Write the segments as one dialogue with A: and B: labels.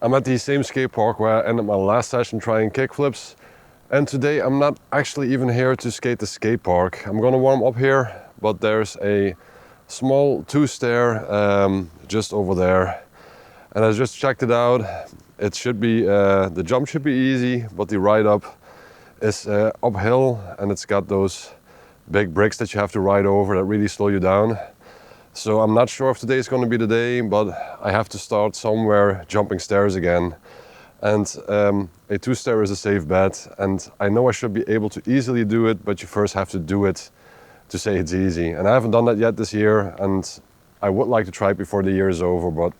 A: I'm at the same skate park where I ended my last session trying kickflips. And today I'm not actually even here to skate the skate park. I'm gonna warm up here, but there's a small two-stair just over there. And I just checked it out. It should be, the jump should be easy, but the ride up is uphill, and it's got those big bricks that you have to ride over that really slow you down. So I'm not sure if today is going to be the day, but I have to start somewhere jumping stairs again. And a two-stair is a safe bet, and I know I should be able to easily do it, but you first have to do it to say it's easy. And I haven't done that yet this year, and I would like to try it before the year is over, but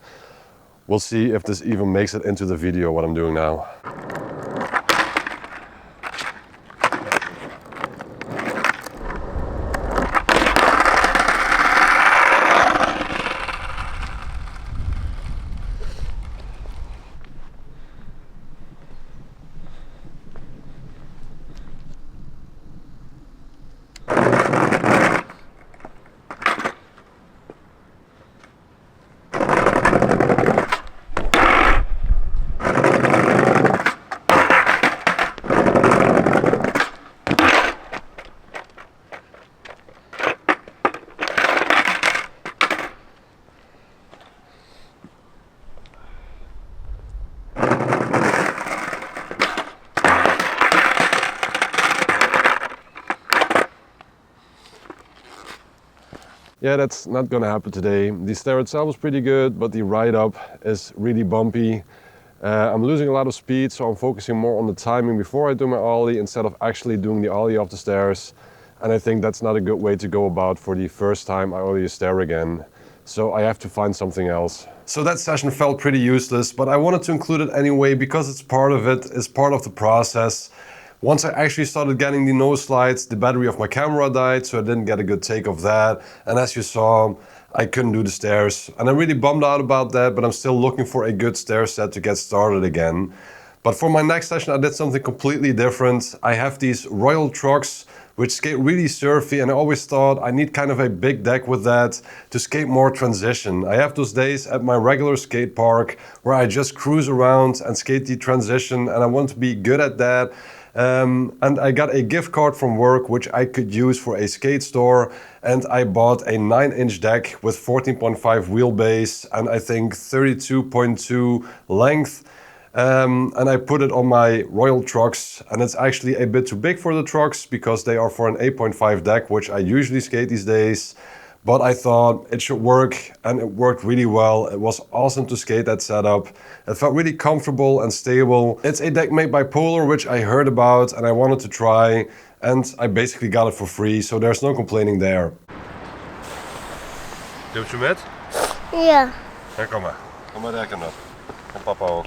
A: we'll see if this even makes it into the video, what I'm doing now. Yeah, that's not gonna happen today. The stair itself is pretty good, but the ride up is really bumpy. I'm losing a lot of speed, so I'm focusing more on the timing before I do my ollie instead of actually doing the ollie off the stairs. And I think that's not a good way to go about for the first time I ollie a stair again. So I have to find something else. So that session felt pretty useless, but I wanted to include it anyway because it's part of it, it's part of the process. Once I actually started getting the nose slides, the battery of my camera died, so I didn't get a good take of that. And as you saw, I couldn't do the stairs. And I'm really bummed out about that, but I'm still looking for a good stair set to get started again. But for my next session, I did something completely different. I have these Royal trucks, which skate really surfy, and I always thought I need kind of a big deck with that to skate more transition. I have those days at my regular skate park where I just cruise around and skate the transition, and I want to be good at that. And I got a gift card from work which I could use for a skate store, and I bought a 9-inch deck with 14.5 wheelbase and I think 32.2 length. And I put it on my Royal trucks, and it's actually a bit too big for the trucks because they are for an 8.5 deck, which I usually skate these days. But I thought it should work, and it worked really well. It was awesome to skate that setup. It felt really comfortable and stable. It's a deck made by Polar, which I heard about and I wanted to try, and I basically got it for free, so there's no complaining there. Doe je met?
B: Ja.
A: Ja, kom maar. Kom maar daar op. En papa ook.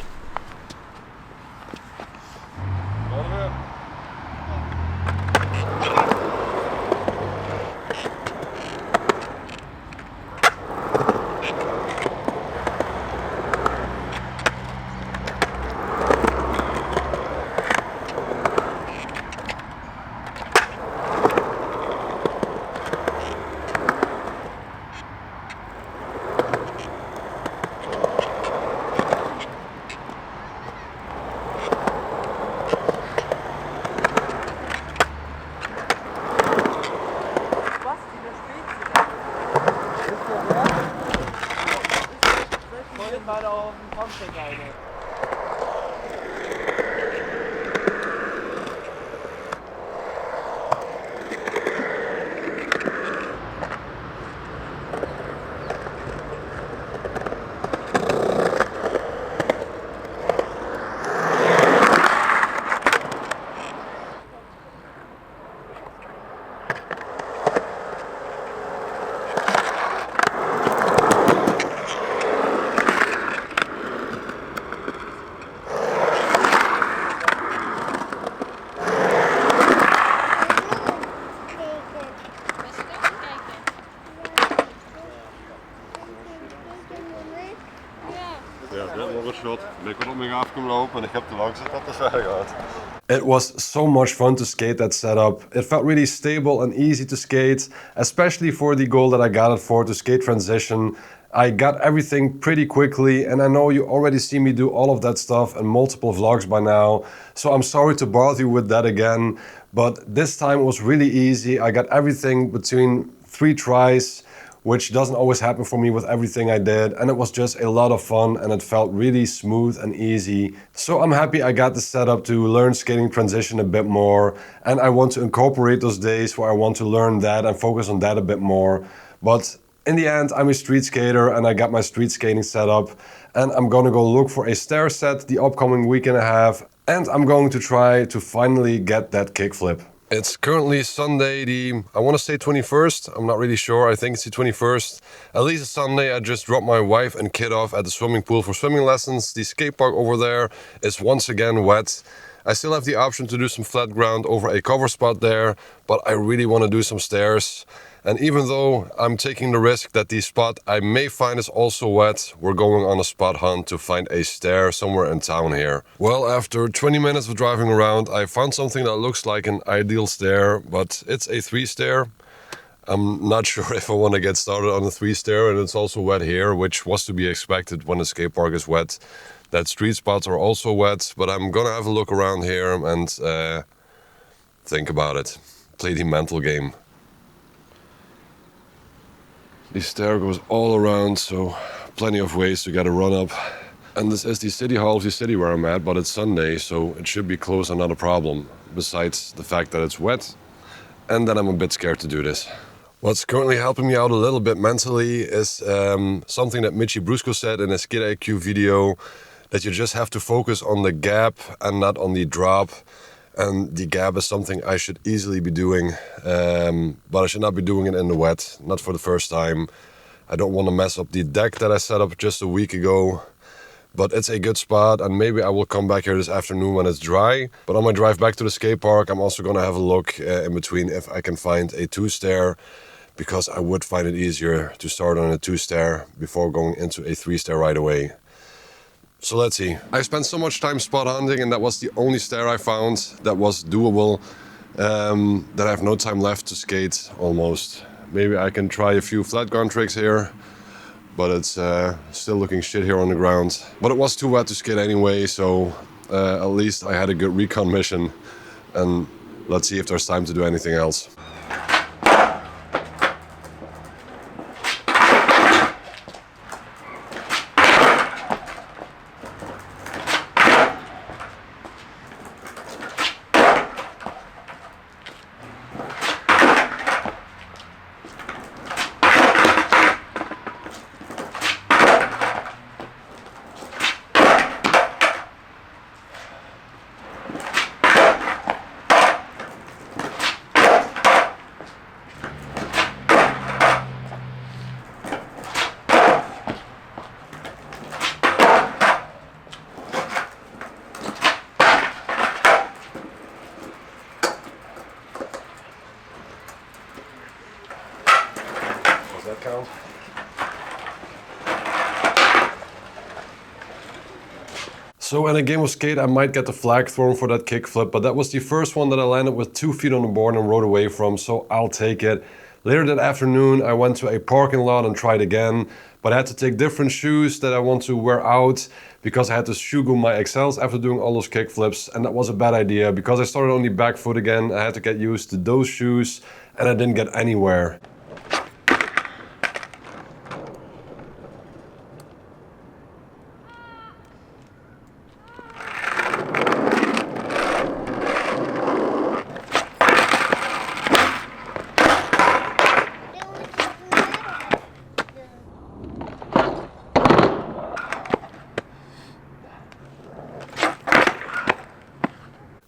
C: Maar al een handshake rijden.
A: It was so much fun to skate that setup. It felt really stable and easy to skate, especially for the goal that I got it for, to skate transition. I got everything pretty quickly, and I know you already see me do all of that stuff in multiple vlogs by now, so I'm sorry to bother you with that again, but this time it was really easy. I got everything between 3 tries, which doesn't always happen for me with everything I did, and it was just a lot of fun and it felt really smooth and easy. So I'm happy I got the setup to learn skating transition a bit more, and I want to incorporate those days where I want to learn that and focus on that a bit more. But in the end, I'm a street skater and I got my street skating set up, and I'm gonna go look for a stair set the upcoming week and a half, and I'm going to try to finally get that kickflip. It's currently Sunday, I want to say 21st, I'm not really sure, I think it's the 21st. At least it's Sunday. I just dropped my wife and kid off at the swimming pool for swimming lessons. The skate park over there is once again wet. I still have the option to do some flat ground over a cover spot there, but I really want to do some stairs. And even though I'm taking the risk that the spot I may find is also wet, we're going on a spot hunt to find a stair somewhere in town here. Well, after 20 minutes of driving around, I found something that looks like an ideal stair, but it's a 3 stair. I'm not sure if I want to get started on a 3 stair, and it's also wet here, which was to be expected when the skate park is wet. That street spots are also wet, but I'm gonna have a look around here and think about it. Play the mental game. The stair goes all around, so plenty of ways to get a run up. And this is the city hall of the city where I'm at, but it's Sunday, so it should be closed and not a problem. Besides the fact that it's wet, and then I'm a bit scared to do this. What's currently helping me out a little bit mentally is something that Michi Brusco said in a Skid IQ video, that you just have to focus on the gap and not on the drop. And the gap is something I should easily be doing, but I should not be doing it in the wet, not for the first time. I don't want to mess up the deck that I set up just a week ago, but it's a good spot, and maybe I will come back here this afternoon when it's dry. But on my drive back to the skate park, I'm also going to have a look in between if I can find a 2 stair, because I would find it easier to start on a 2 stair before going into a 3 stair right away. So let's see. I spent so much time spot hunting, and that was the only stair I found that was doable, that I have no time left to skate almost. Maybe I can try a few flat ground tricks here, but it's still looking shit here on the ground. But it was too wet to skate anyway, so at least I had a good recon mission, and let's see if there's time to do anything else. Does that count? So in a game of skate, I might get the flag thrown for that kickflip, but that was the first one that I landed with 2 feet on the board and rode away from, so I'll take it. Later that afternoon, I went to a parking lot and tried again, but I had to take different shoes that I want to wear out because I had to shoe glue my XLs after doing all those kickflips, and that was a bad idea because I started on the back foot again. I had to get used to those shoes, and I didn't get anywhere.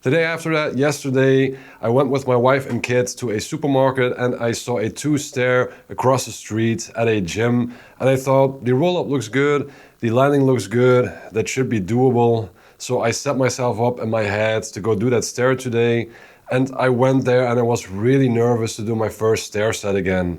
A: The day after that, yesterday, I went with my wife and kids to a supermarket and I saw a 2 stair across the street at a gym. And I thought, the roll-up looks good, the landing looks good, that should be doable. So I set myself up in my head to go do that stair today. And I went there and I was really nervous to do my first stair set again.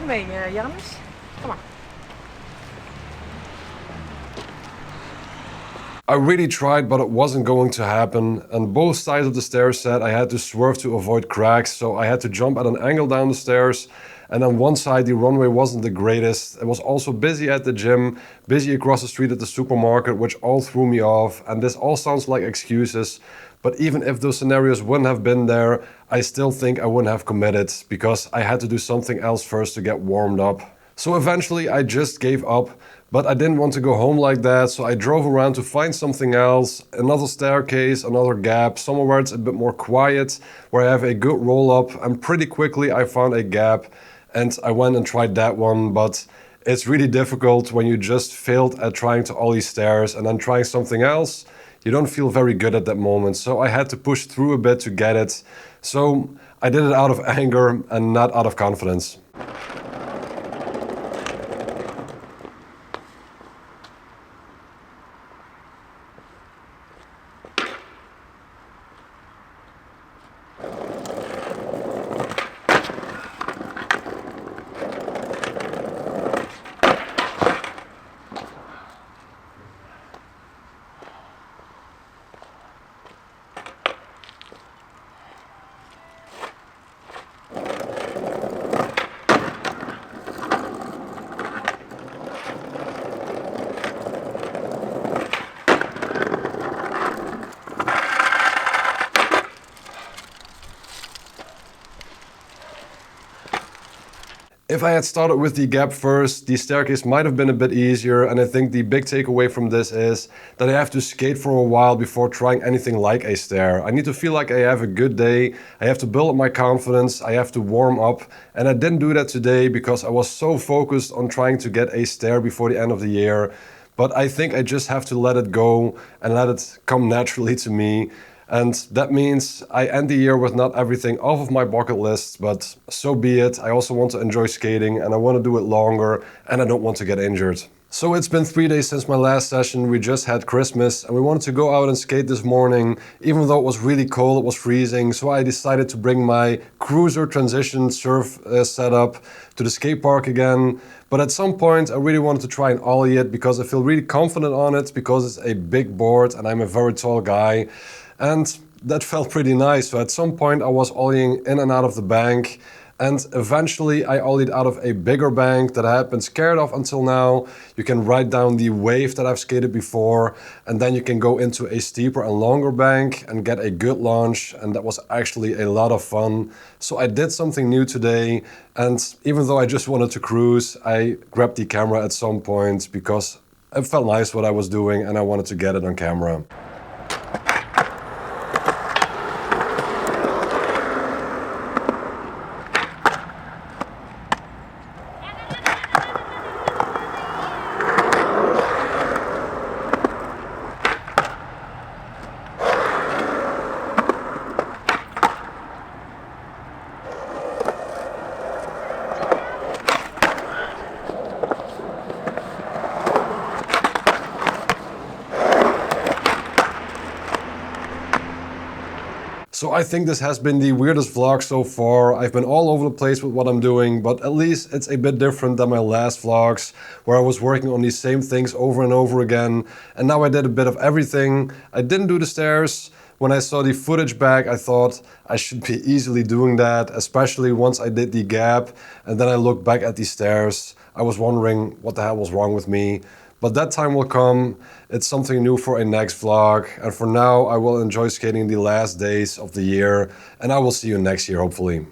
C: even mee, Jannes. Kom maar.
A: I really tried, but it wasn't going to happen, and both sides of the stairs said I had to swerve to avoid cracks, so I had to jump at an angle down the stairs, and on one side the runway wasn't the greatest. It was also busy at the gym, busy across the street at the supermarket, which all threw me off, and this all sounds like excuses, but even if those scenarios wouldn't have been there, I still think I wouldn't have committed, because I had to do something else first to get warmed up. So eventually I just gave up, but I didn't want to go home like that, so I drove around to find something else, another staircase, another gap, somewhere where it's a bit more quiet, where I have a good roll up, and pretty quickly I found a gap and I went and tried that one, but it's really difficult when you just failed at trying to ollie stairs and then trying something else. You don't feel very good at that moment, so I had to push through a bit to get it. So I did it out of anger and not out of confidence. If I had started with the gap first, the staircase might have been a bit easier, and I think the big takeaway from this is that I have to skate for a while before trying anything like a stair. I need to feel like I have a good day, I have to build up my confidence, I have to warm up, and I didn't do that today because I was so focused on trying to get a stair before the end of the year. But I think I just have to let it go and let it come naturally to me. And that means I end the year with not everything off of my bucket list, but so be it. I also want to enjoy skating and I want to do it longer and I don't want to get injured. So it's been 3 days since my last session. We just had Christmas and we wanted to go out and skate this morning, even though it was really cold, it was freezing. So I decided to bring my cruiser transition surf setup to the skate park again. But at some point I really wanted to try and ollie it because I feel really confident on it because it's a big board and I'm a very tall guy. And that felt pretty nice. So at some point I was ollieing in and out of the bank, and eventually I ollied out of a bigger bank that I had been scared of until now. You can write down the wave that I've skated before, and then you can go into a steeper and longer bank and get a good launch, and that was actually a lot of fun. So I did something new today, and even though I just wanted to cruise, I grabbed the camera at some point because it felt nice what I was doing and I wanted to get it on camera. So I think this has been the weirdest vlog so far. I've been all over the place with what I'm doing, but at least it's a bit different than my last vlogs, where I was working on these same things over and over again. And now I did a bit of everything. I didn't do the stairs. When I saw the footage back, I thought I should be easily doing that, especially once I did the gap. And then I looked back at the stairs. I was wondering what the hell was wrong with me. But that time will come. It's something new for a next vlog. And for now, I will enjoy skating the last days of the year. And I will see you next year, hopefully.